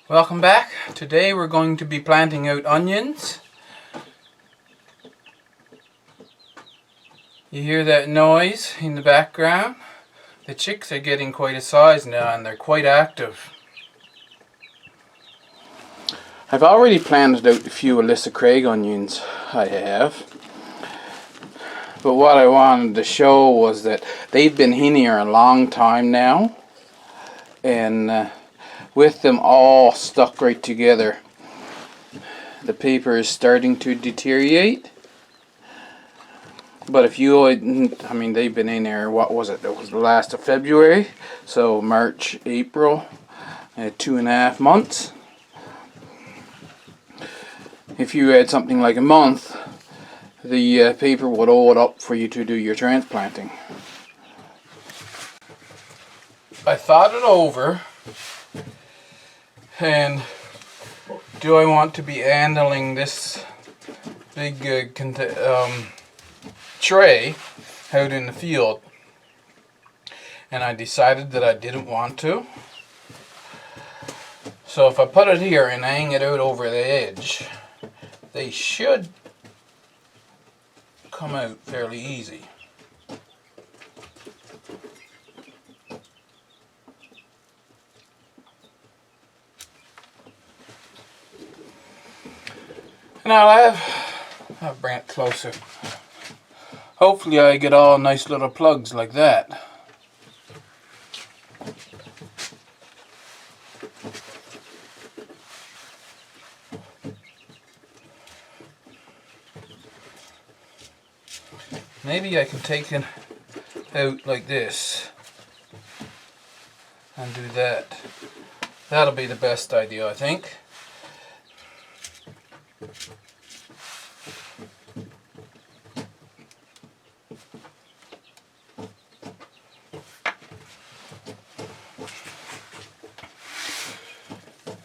Welcome back. Today we're going to be planting out onions. You hear that noise in the background? The chicks are getting quite a size now and they're quite active. I've already planted out a few Alyssa Craig onions, I have. But what I wanted to show was that they've been in here a long time now. And with them all stuck right together, the paper is starting to deteriorate. But if you, they've been in there, what was it? It was the last of February, so March, April, 2.5 months. If you had something like a month, the paper would hold up for you to do your transplanting. I thought it over, and do I want to be handling this big tray out in the field? And I decided that I didn't want to. So if I put it here and hang it out over the edge, they should come out fairly easy. And I'll bring it closer. Hopefully I get all nice little plugs like that. Maybe I can take it out like this and do that. That'll be the best idea, I think.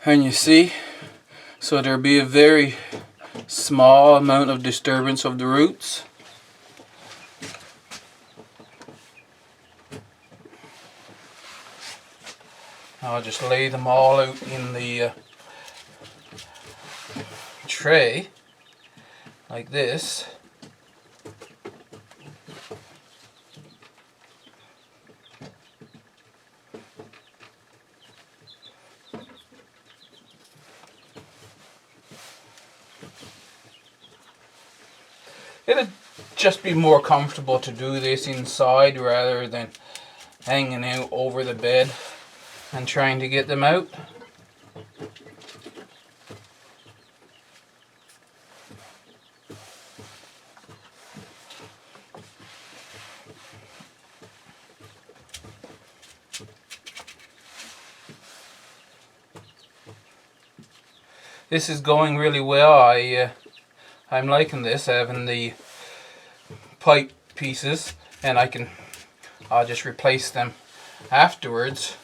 And you see, so there'll be a very small amount of disturbance of the roots. I'll just lay them all out in the tray like this. It'd just be more comfortable to do this inside rather than hanging out over the bed and trying to get them out. This is going really well. I'm liking this, having the pipe pieces, and I'll just replace them afterwards.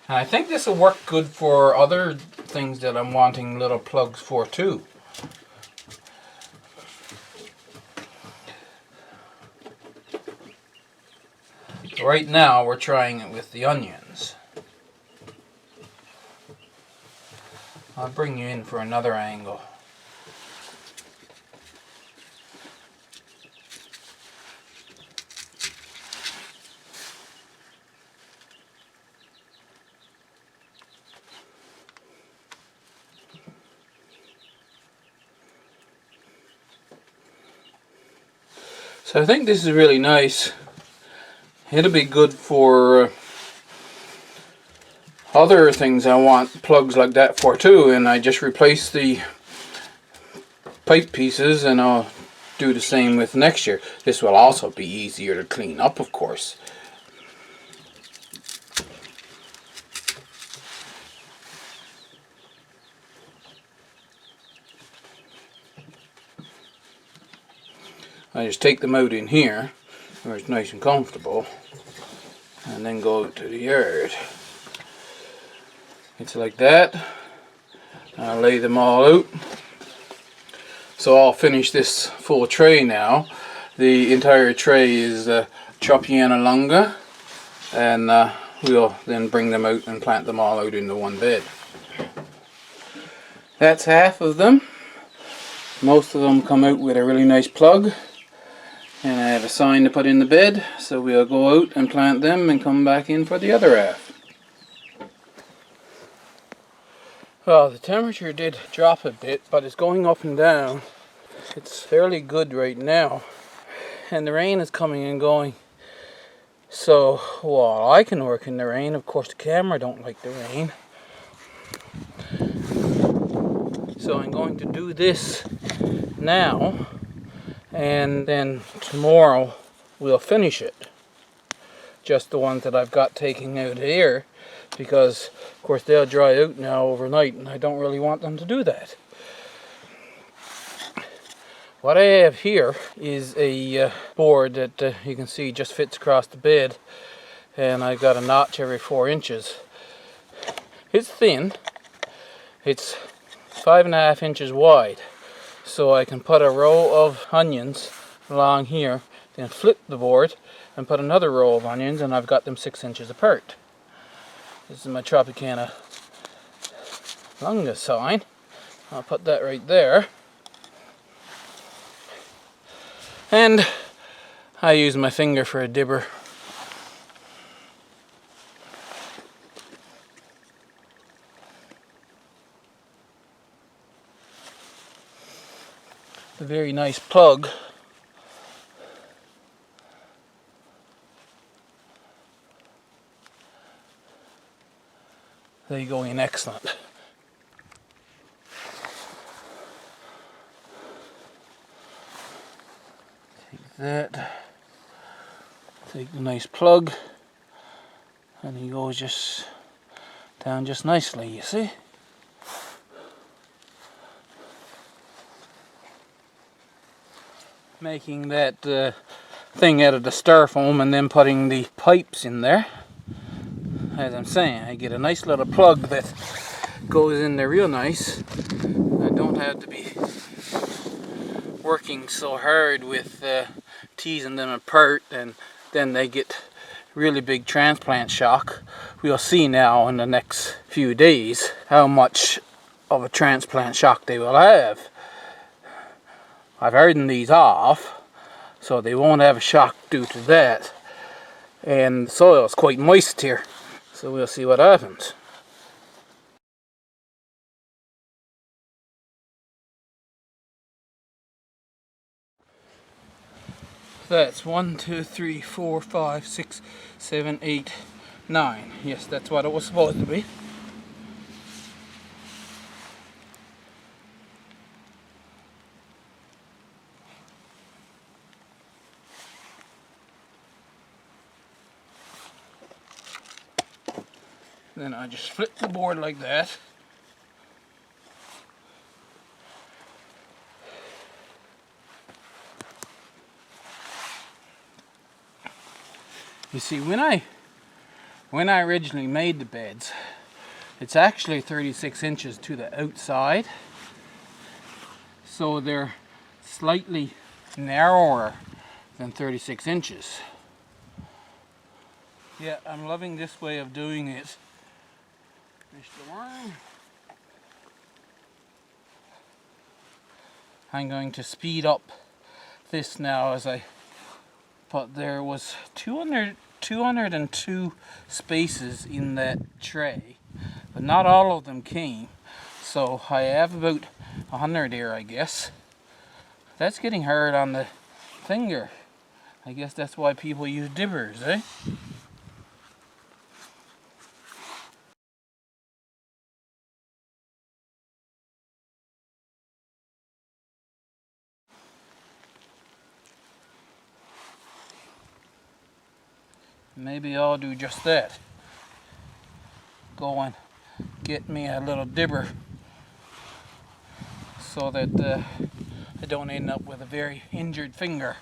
And I think this will work good for other things that I'm wanting little plugs for too. Right now we're trying it with the onions. I'll bring you in for another angle. So I think this is really nice. It'll be good for other things I want plugs like that for too, and I just replace the pipe pieces and I'll do the same with next year. This will also be easier to clean up, of course. I just take them out in here where it's nice and comfortable and then go out to the yard. It's like that. I'll lay them all out. So I'll finish this full tray now. The entire tray is Chopiana Lunga, and we'll then bring them out and plant them all out into one bed. That's half of them. Most of them come out with a really nice plug, and I have a sign to put in the bed, so we'll go out and plant them and come back in for the other half. Well, the temperature did drop a bit, but it's going up and down. It's fairly good right now, and the rain is coming and going. So while I can work in the rain, of course the camera don't like the rain. So I'm going to do this now, and then tomorrow we'll finish it. Just the ones that I've got taking out here, because of course they'll dry out now overnight, and I don't really want them to do that. What I have here is a board that you can see just fits across the bed, and I've got a notch every 4 inches. It's thin. It's 5.5 inches wide, so I can put a row of onions along here, then flip the board and put another row of onions, and I've got them 6 inches apart. This is my Tropicana Lunga sign. I'll put that right there. And I use my finger for a dibber. A very nice plug. They go in excellent. Take that. Take the nice plug, and he goes just down just nicely, you see. Making that thing out of the styrofoam and then putting the pipes in there. As I'm saying, I get a nice little plug that goes in there real nice. I don't have to be working so hard with teasing them apart, and then they get really big transplant shock. We'll see now in the next few days how much of a transplant shock they will have. I've hardened these off so they won't have a shock due to that, and the soil is quite moist here, so we'll see what happens. That's 1, 2, 3, 4, 5, 6, 7, 8, 9. Yes, that's what it was supposed to be. Then I just flip the board like that. You see, when I originally made the beds, it's actually 36 inches to the outside, so they're slightly narrower than 36 inches. Yeah, I'm loving this way of doing it. Mr. Worm. I'm going to speed up this now, as I thought there was 202 spaces in that tray, but not all of them came, so I have about 100 here, I guess. That's getting hard on the finger. I guess that's why people use dibbers, eh? Maybe I'll do just that. Go and get me a little dibber so that I don't end up with a very injured finger.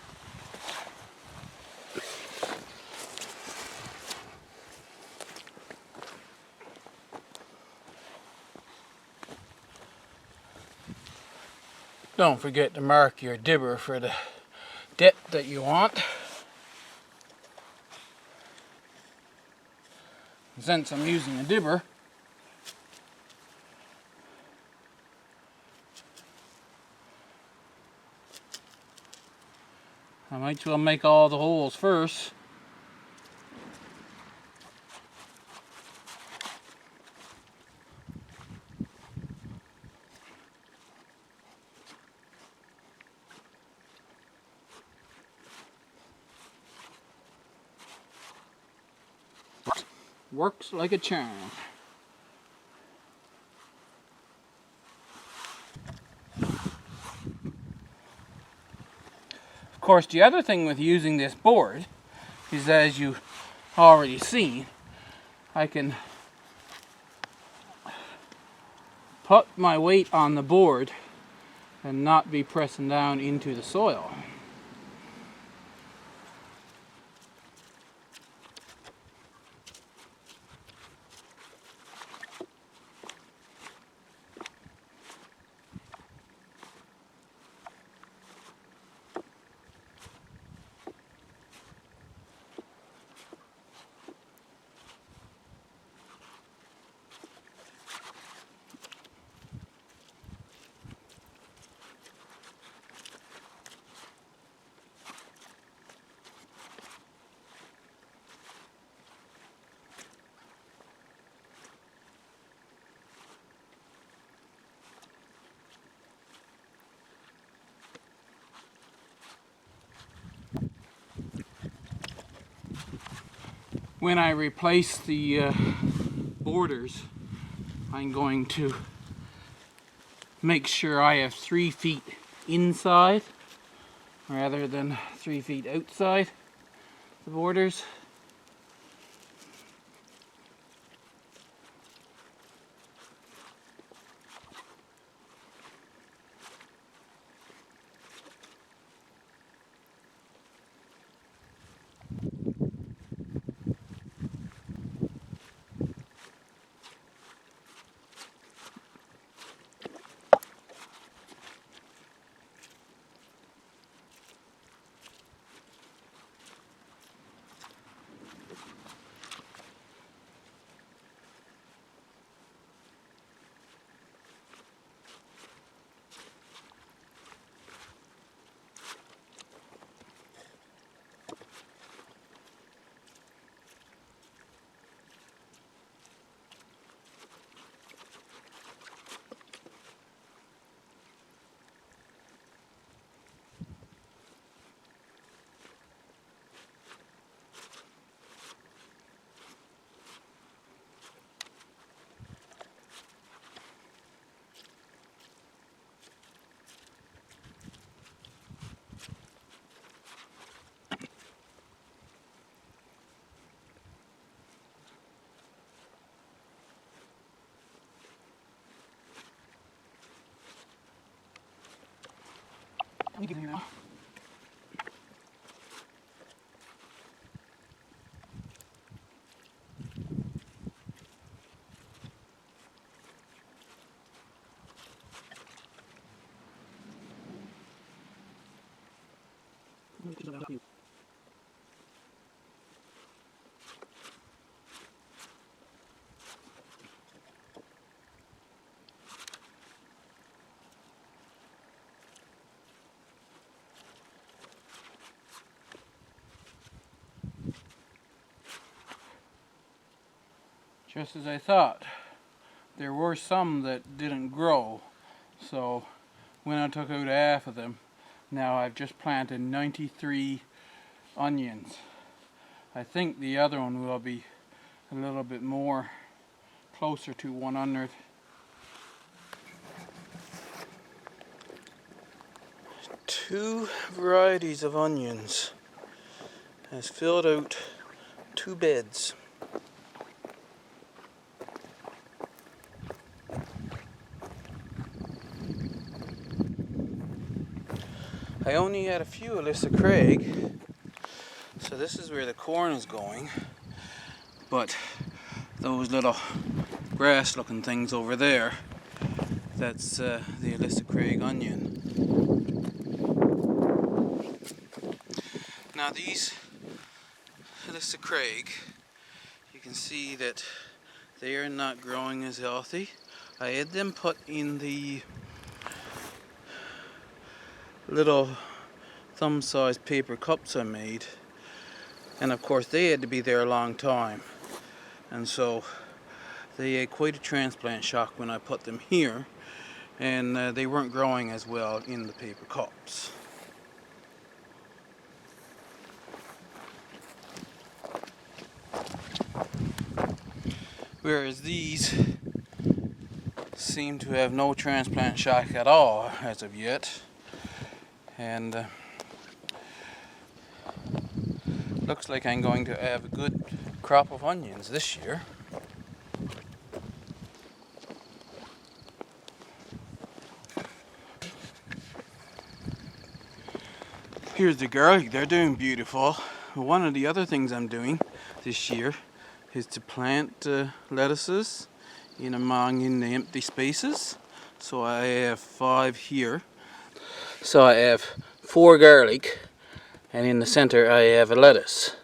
Don't forget to mark your dibber for the depth that you want. since I'm using a dibber, I might as well make all the holes first. Works like a charm. Of course, the other thing with using this board is, as you already seen, I can put my weight on the board and not be pressing down into the soil. When I replace the borders, I'm going to make sure I have 3 feet inside rather than 3 feet outside the borders. Let me give you now. Just as I thought, there were some that didn't grow, so when I took out half of them, now I've just planted 93 onions. I think the other one will be a little bit more, closer to 100. Two varieties of onions has filled out 2 beds. I only had a few Alyssa Craig, so this is where the corn is going, but those little grass looking things over there, that's the Alyssa Craig onion. Now these Alyssa Craig, you can see that they are not growing as healthy. I had them put in the little thumb-sized paper cups I made, and of course they had to be there a long time, and so they had quite a transplant shock when I put them here, and they weren't growing as well in the paper cups. Whereas these seem to have no transplant shock at all as of yet, and looks like I'm going to have a good crop of onions this year. Here's the garlic, they're doing beautiful. One of the other things I'm doing this year is to plant lettuces in the empty spaces. So I have 5 here. So I have 4 garlic, and in the center I have a lettuce.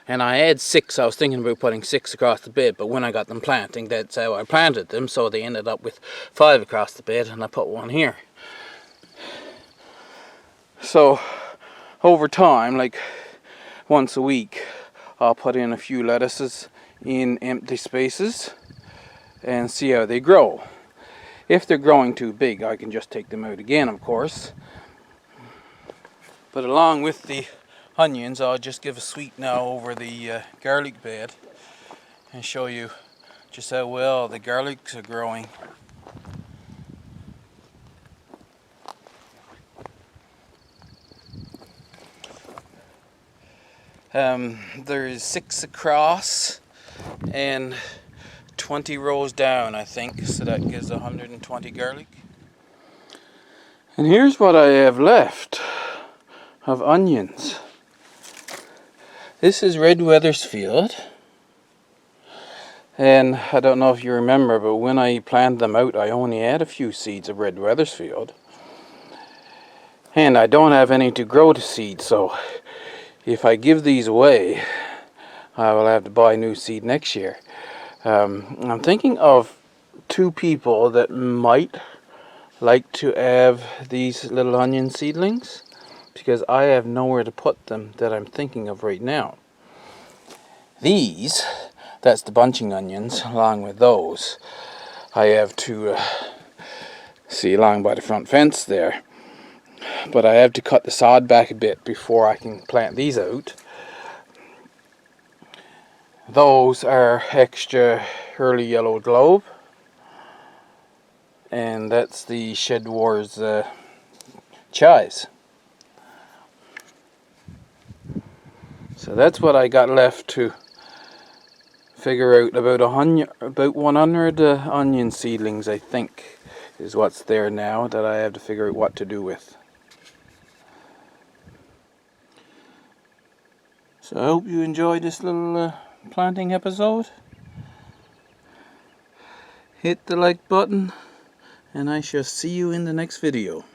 And I had 6, I was thinking about putting 6 across the bed, but when I got them planting, that's how I planted them, so they ended up with 5 across the bed, and I put 1 here. So, over time, like once a week, I'll put in a few lettuces in empty spaces and see how they grow. If they're growing too big, I can just take them out again, of course. But along with the onions, I'll just give a sweep now over the garlic bed and show you just how well the garlics are growing. There's 6 across and 20 rows down, I think, so that gives 120 garlic. And here's what I have left of onions. This is Red Weathersfield, and I don't know if you remember, but when I planted them out, I only had a few seeds of Red Weathersfield, and I don't have any to grow to seed, so if I give these away, I will have to buy new seed next year. I'm thinking of 2 people that might like to have these little onion seedlings, because I have nowhere to put them that I'm thinking of right now. These, that's the bunching onions, along with those, I have to see along by the front fence there. But I have to cut the sod back a bit before I can plant these out. Those are extra early yellow globe, and that's the Shed Wars chives. So that's what I got left to figure out. About 100 onion seedlings, I think, is what's there now that I have to figure out what to do with. So I hope you enjoyed this little planting episode. Hit the like button, and I shall see you in the next video.